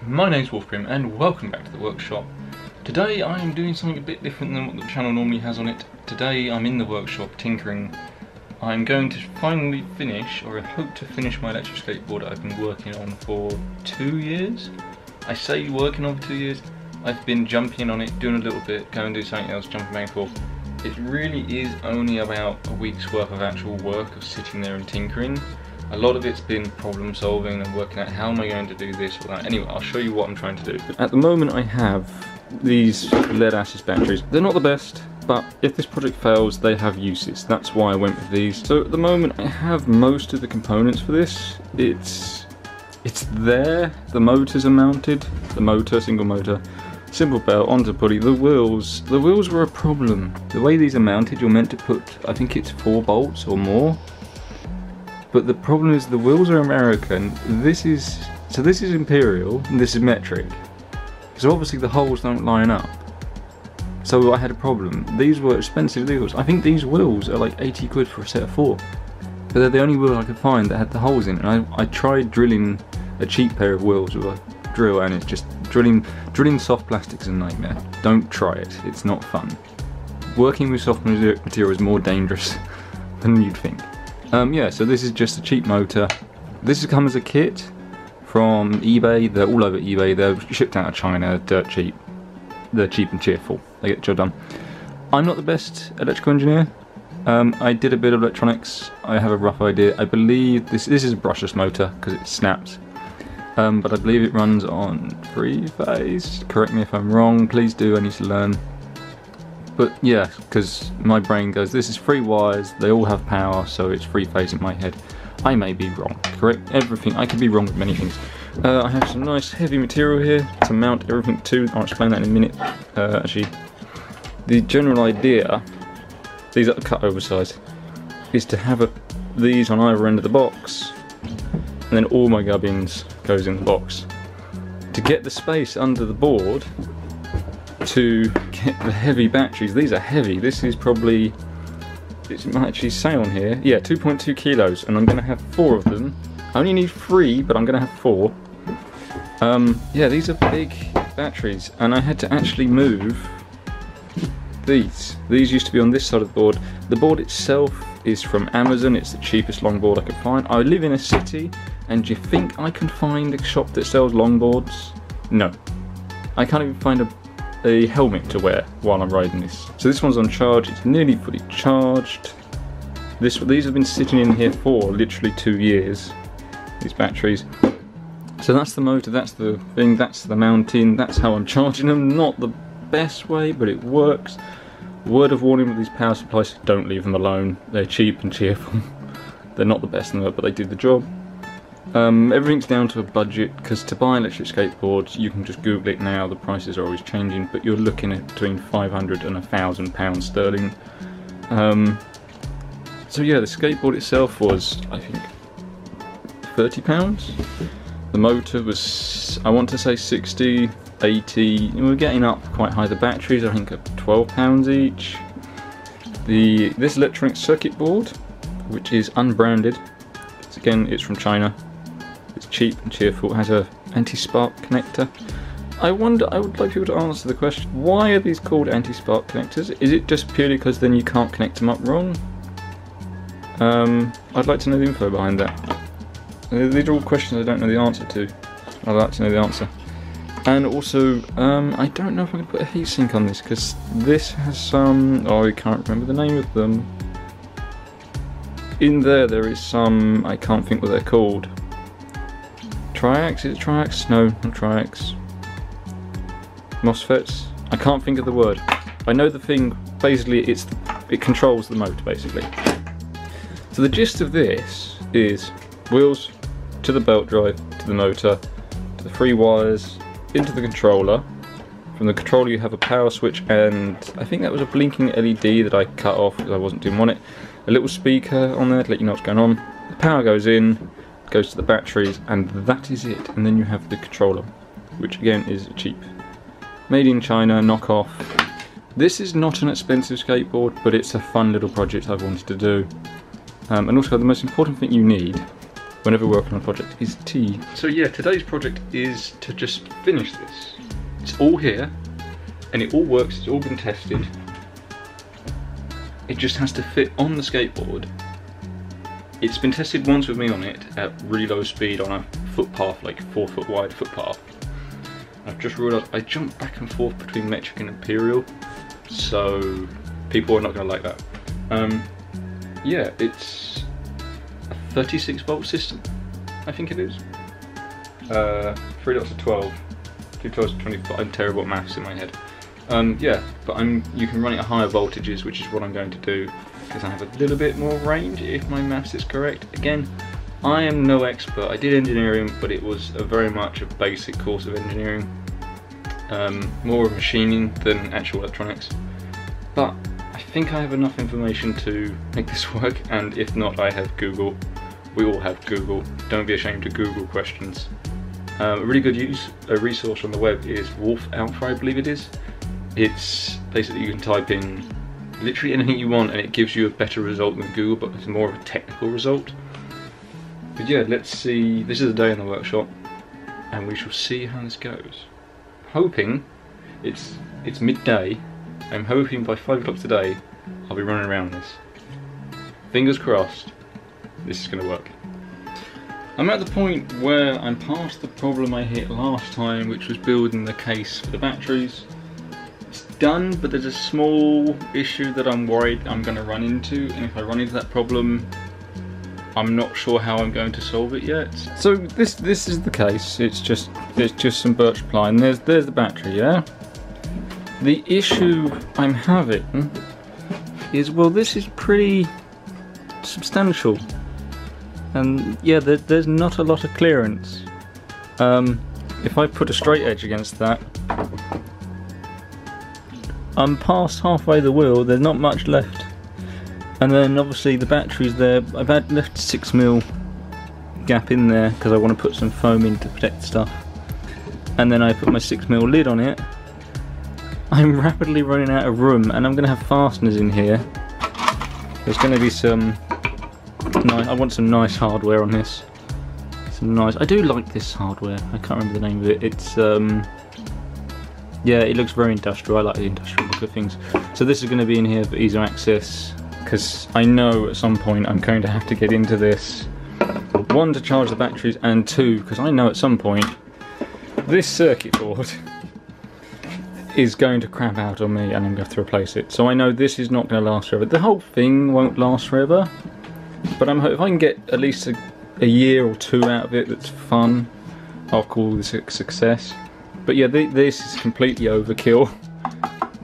My name's Wolfgrim and welcome back to the workshop. Today I am doing something a bit different than what the channel normally has on it. Today I'm in the workshop tinkering. I'm going to finally finish, or I hope to finish, my electric skateboard I've been working on for 2 years. I say working on for 2 years. I've been jumping on it, doing a little bit, going to do something else, jumping back and forth. It really is only about a week's worth of actual work of sitting there and tinkering. A lot of it's been problem solving and working out how am I going to do this or that. Anyway, I'll show you what I'm trying to do. At the moment I have these lead acid batteries. They're not the best, but if this project fails they have uses. That's why I went with these. So at the moment I have most of the components for this. It's there, the motors are mounted, the motor, single motor, simple belt, onto pulley. The wheels were a problem. The way these are mounted, you're meant to put, I think it's 4 bolts or more. But the problem is the wheels are American. This is imperial and this is metric. So obviously the holes don't line up. So I had a problem. These were expensive wheels. I think these wheels are like 80 quid for a set of 4. But they're the only wheel I could find that had the holes in it. And I tried drilling a cheap pair of wheels with a drill, and it's just drilling soft plastic's a nightmare. Don't try it. It's not fun. Working with soft material is more dangerous than you'd think. Yeah, so this is just a cheap motor. This has come as a kit from eBay. They're all over eBay. They're shipped out of China, dirt cheap. They're cheap and cheerful. They get the job done. I'm not the best electrical engineer. I did a bit of electronics. I have a rough idea. I believe this is a brushless motor because it snaps. But I believe it runs on 3-phase. Correct me if I'm wrong. Please do. I need to learn. But yeah, because my brain goes, this is 3 wires, they all have power, so it's 3-phase in my head. I may be wrong, correct? Everything, I could be wrong with many things. I have some nice heavy material here to mount everything to. I'll explain that in a minute. Actually, the general idea, these are cut oversized, is to have these on either end of the box, and then all my gubbins goes in the box. To get the space under the board, to get the heavy batteries. These are heavy. This is probably, it might actually say on here, yeah, 2.2 kilos, and I'm going to have 4 of them. I only need 3, but I'm going to have 4. Yeah, these are big batteries, and I had to actually move these. These used to be on this side of the board. The board itself is from Amazon. It's the cheapest longboard I could find. I live in a city, and do you think I can find a shop that sells longboards? No. I can't even find a helmet to wear while I'm riding this. So this one's on charge, it's nearly fully charged. These have been sitting in here for literally 2 years, these batteries. So that's the motor, that's the thing, that's the mounting, that's how I'm charging them. Not the best way, but it works. Word of warning with these power supplies, don't leave them alone. They're cheap and cheerful. They're not the best in the world, but they do the job. Everything's down to a budget, because to buy electric skateboards you can just Google it now, the prices are always changing, but you're looking at between 500 and £1,000 sterling. So yeah, the skateboard itself was, I think, £30. The motor was, I want to say 60, 80, and we're getting up quite high. The batteries I think are £12 each. This electronic circuit board, which is unbranded, again it's from China. It's cheap and cheerful, it has a anti-spark connector. I would like people to answer the question, why are these called anti-spark connectors? Is it just purely because then you can't connect them up wrong? I'd like to know the info behind that. These are all questions I don't know the answer to. I'd like to know the answer. And also, I don't know if I can put a heatsink on this, because this has some, oh I can't remember the name of them. In there is some, I can't think what they're called. Triacs? Is it Triacs? No, not Triacs. MOSFETs? I can't think of the word. I know the thing, basically it controls the motor basically. So the gist of this is wheels to the belt drive, to the motor, to the 3 wires, into the controller. From the controller you have a power switch, and I think that was a blinking LED that I cut off because I wasn't doing on it. A little speaker on there to let you know what's going on. The power goes in, goes to the batteries, and that is it. And then you have the controller, which again is cheap. Made in China, knockoff. This is not an expensive skateboard, but it's a fun little project I've wanted to do. And also the most important thing you need whenever we're working on a project is T. So yeah, today's project is to just finish this. It's all here, and it all works, it's all been tested. It just has to fit on the skateboard. It's been tested once with me on it at really low speed on a footpath, like 4 foot wide footpath. I've just realised I jump back and forth between metric and imperial, so people are not going to like that. Yeah, it's a 36 volt system, I think it is. 3 dots of 12, 2 12s of 24. I'm terrible at maths in my head. Yeah, but you can run it at higher voltages, which is what I'm going to do, because I have a little bit more range, if my maths is correct. Again, I am no expert. I did engineering, but it was very much a basic course of engineering. More of machining than actual electronics. But I think I have enough information to make this work, and if not, I have Google. We all have Google. Don't be ashamed to Google questions. A really good resource on the web is Wolf Alpha, I believe it is. It's basically, you can type in literally anything you want and it gives you a better result than Google, but it's more of a technical result. But yeah, let's see. This is the day in the workshop, and we shall see how this goes. Hoping it's midday. I'm hoping by 5 o'clock today I'll be running around this. Fingers crossed, this is going to work. I'm at the point where I'm past the problem I hit last time, which was building the case for the batteries. It's done, but there's a small issue that I'm worried I'm going to run into, and if I run into that problem, I'm not sure how I'm going to solve it yet. So this is the case. It's just some birch ply, and there's the battery, yeah? The issue I'm having is, well, this is pretty substantial, and yeah, there's not a lot of clearance. If I put a straight edge against that, I'm past halfway the wheel, there's not much left. And then obviously the battery's there. I've had left 6mm gap in there because I want to put some foam in to protect stuff. And then I put my 6mm lid on it. I'm rapidly running out of room, and I'm going to have fasteners in here. There's going to be some nice, I want some nice hardware on this. I do like this hardware. I can't remember the name of it. It's yeah, it looks very industrial. I like the industrial look of things. So this is going to be in here for easier access, because I know at some point I'm going to have to get into this. 1, to charge the batteries, and 2, because I know at some point this circuit board is going to crap out on me and I'm going to have to replace it. So I know this is not going to last forever. The whole thing won't last forever, but if I can get at least a year or 2 out of it that's fun, I'll call this a success. But yeah, this is completely overkill.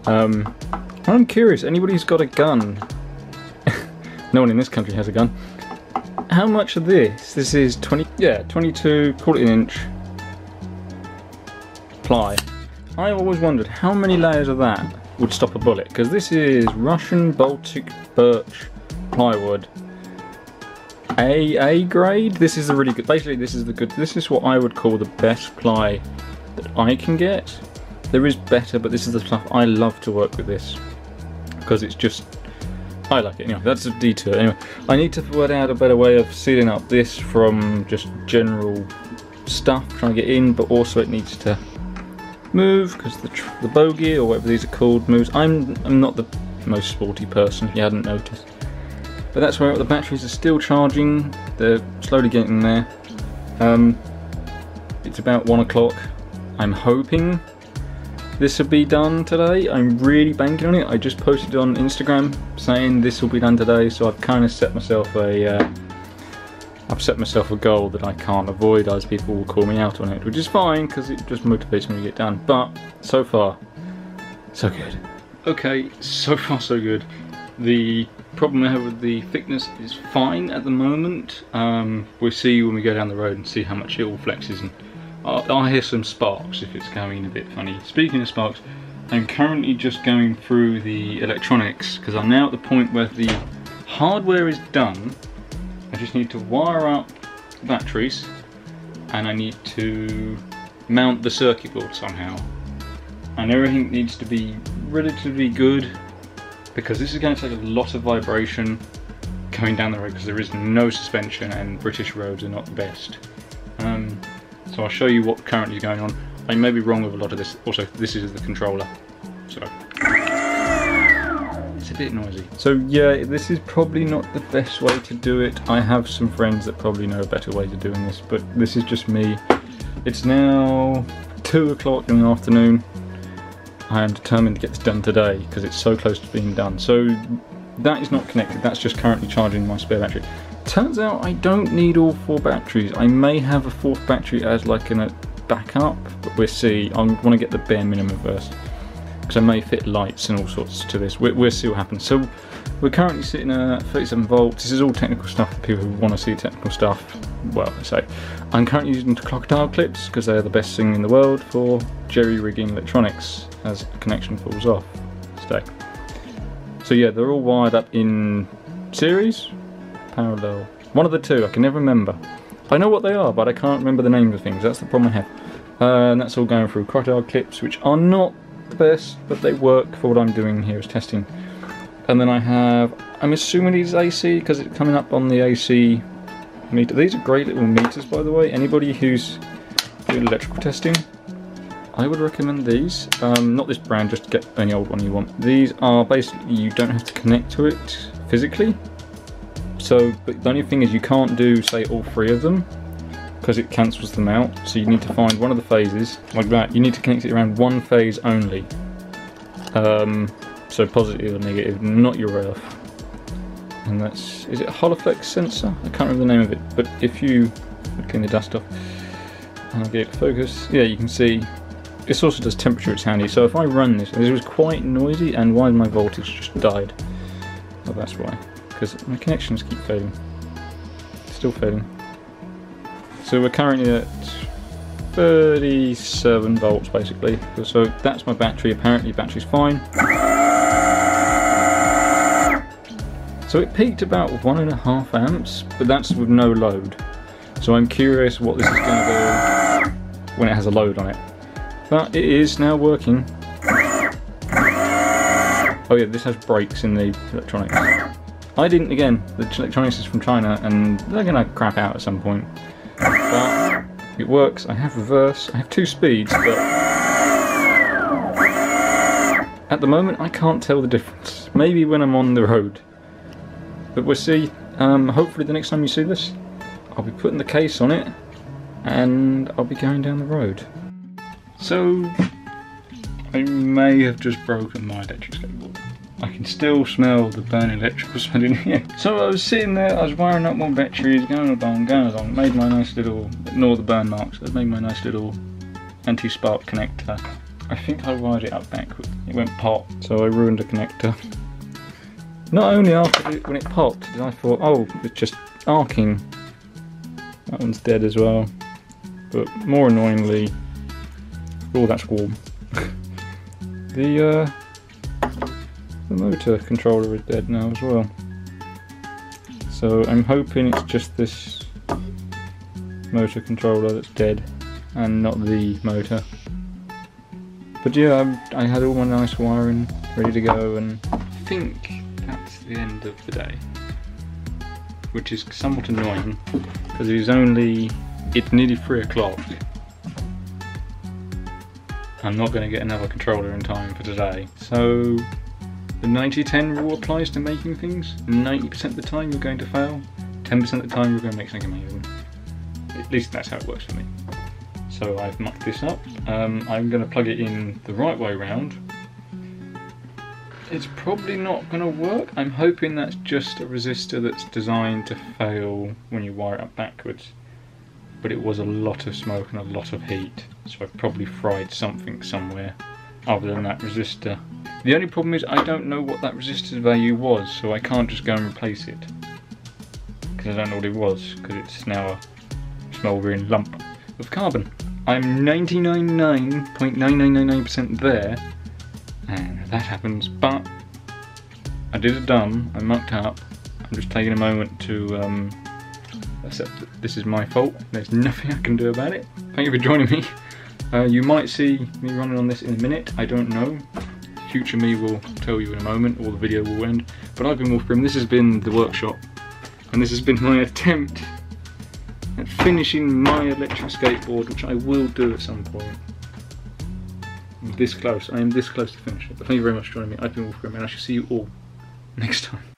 I'm curious, anybody who's got a gun? No one in this country has a gun. How much of this? This is 22, call it an inch ply. I always wondered how many layers of that would stop a bullet, because this is Russian Baltic birch plywood. A grade. This is a really good. Basically, this is what I would call the best ply that I can get. There is better, but this is the stuff I love to work with this, because it's just, I like it. Anyway, that's a detour. Anyway, I need to work out a better way of sealing up this from just general stuff trying to get in, but also it needs to move because the bogey or whatever these are called moves. I'm not the most sporty person, if you hadn't noticed. But that's where the batteries are still charging. They're slowly getting there. It's about 1 o'clock. I'm hoping this will be done today. I'm really banking on it. I just posted on Instagram saying this will be done today, so I've kind of set myself a goal that I can't avoid, as people will call me out on it, which is fine because it just motivates me to get done. But so far, so good. Okay, so far so good. The problem I have with the thickness is fine at the moment. We'll see when we go down the road and see how much it all flexes, and I'll hear some sparks if it's going a bit funny. Speaking of sparks, I'm currently just going through the electronics because I'm now at the point where the hardware is done. I just need to wire up the batteries and I need to mount the circuit board somehow. And everything needs to be relatively good, because this is going to take a lot of vibration going down the road because there is no suspension and British roads are not the best. So I'll show you what currently is going on. I may be wrong with a lot of this. Also, this is the controller, so it's a bit noisy. So yeah, this is probably not the best way to do it. I have some friends that probably know a better way to doing this, but this is just me. It's now 2 o'clock in the afternoon. I am determined to get this done today because it's so close to being done. So that is not connected, that's just currently charging my spare battery. Turns out I don't need all 4 batteries. I may have a 4th battery as like a backup, but we'll see. I want to get the bare minimum first because I may fit lights and all sorts to this. We'll see what happens. So we're currently sitting at 37 volts. This is all technical stuff for people who want to see technical stuff. Well, I say I'm currently using crocodile clips because they're the best thing in the world for jerry-rigging electronics as a connection falls off. Stay. So yeah, they're all wired up in series, parallel. One of the two, I can never remember. I know what they are, but I can't remember the names of things. That's the problem I have. And that's all going through crocodile clips, which are not the best, but they work for what I'm doing here as testing. And then I have, I'm assuming these AC because it's coming up on the AC meter. These are great little meters, by the way. Anybody who's doing electrical testing, I would recommend these. Not this brand, just get any old one you want. These are basically, you don't have to connect to it physically. So, but the only thing is you can't do, say, all 3 of them because it cancels them out. So you need to find one of the phases, like that. You need to connect it around one phase only. So positive or negative, not your earth. And that's, is it a Holoflex sensor? I can't remember the name of it, but if you clean the dust off, and I'll get it to focus, yeah, you can see this also does temperature, it's handy. So if I run this, it was quite noisy, and why my voltage just died? Oh, that's why, because my connections keep failing. Still failing. So we're currently at 37 volts basically. So that's my battery. Apparently battery's fine. So it peaked about 1.5 amps, but that's with no load. So I'm curious what this is going to do when it has a load on it. But it is now working. Oh yeah, this has brakes in the electronics. I didn't, again, the electronics is from China and they're going to crap out at some point. But it works. I have reverse, I have 2 speeds, but at the moment I can't tell the difference. Maybe when I'm on the road. But we'll see. Hopefully the next time you see this, I'll be putting the case on it and I'll be going down the road. So, I may have just broken my electric skateboard. I can still smell the burning electrical smell in here. So I was sitting there, I was wiring up one batteries, going along, made my nice little, ignore the burn marks, I made my nice little anti-spark connector. I think I wired it up backward, it went pop, so I ruined the connector. Not only after when it popped, did I thought, oh, it's just arcing. That one's dead as well. But more annoyingly, oh, that's warm. The motor controller is dead now as well. So I'm hoping it's just this motor controller that's dead and not the motor. But yeah, I had all my nice wiring ready to go, and I think that's the end of the day. Which is somewhat annoying because it's nearly 3 o'clock. I'm not going to get another controller in time for today. So the 90-10 rule applies to making things. 90% of the time you're going to fail, 10% of the time you're going to make something amazing. At least that's how it works for me. So I've mucked this up. I'm going to plug it in the right way round. It's probably not going to work. I'm hoping that's just a resistor that's designed to fail when you wire it up backwards. But it was a lot of smoke and a lot of heat, so I've probably fried something somewhere other than that resistor. The only problem is I don't know what that resistor's value was, so I can't just go and replace it. Because I don't know what it was, because it's now a smouldering lump of carbon. I'm 99.9999% there, and that happens, but I did it dumb, I mucked up. I'm just taking a moment to accept that this is my fault. There's nothing I can do about it. Thank you for joining me. You might see me running on this in a minute, I don't know. Future me will tell you in a moment, or the video will end. But I've been Wolf Grim. This has been the workshop. and this has been my attempt at finishing my electric skateboard, which I will do at some point. I'm this close, I am this close to finishing it. But thank you very much for joining me. I've been Wolf Grim, and I shall see you all next time.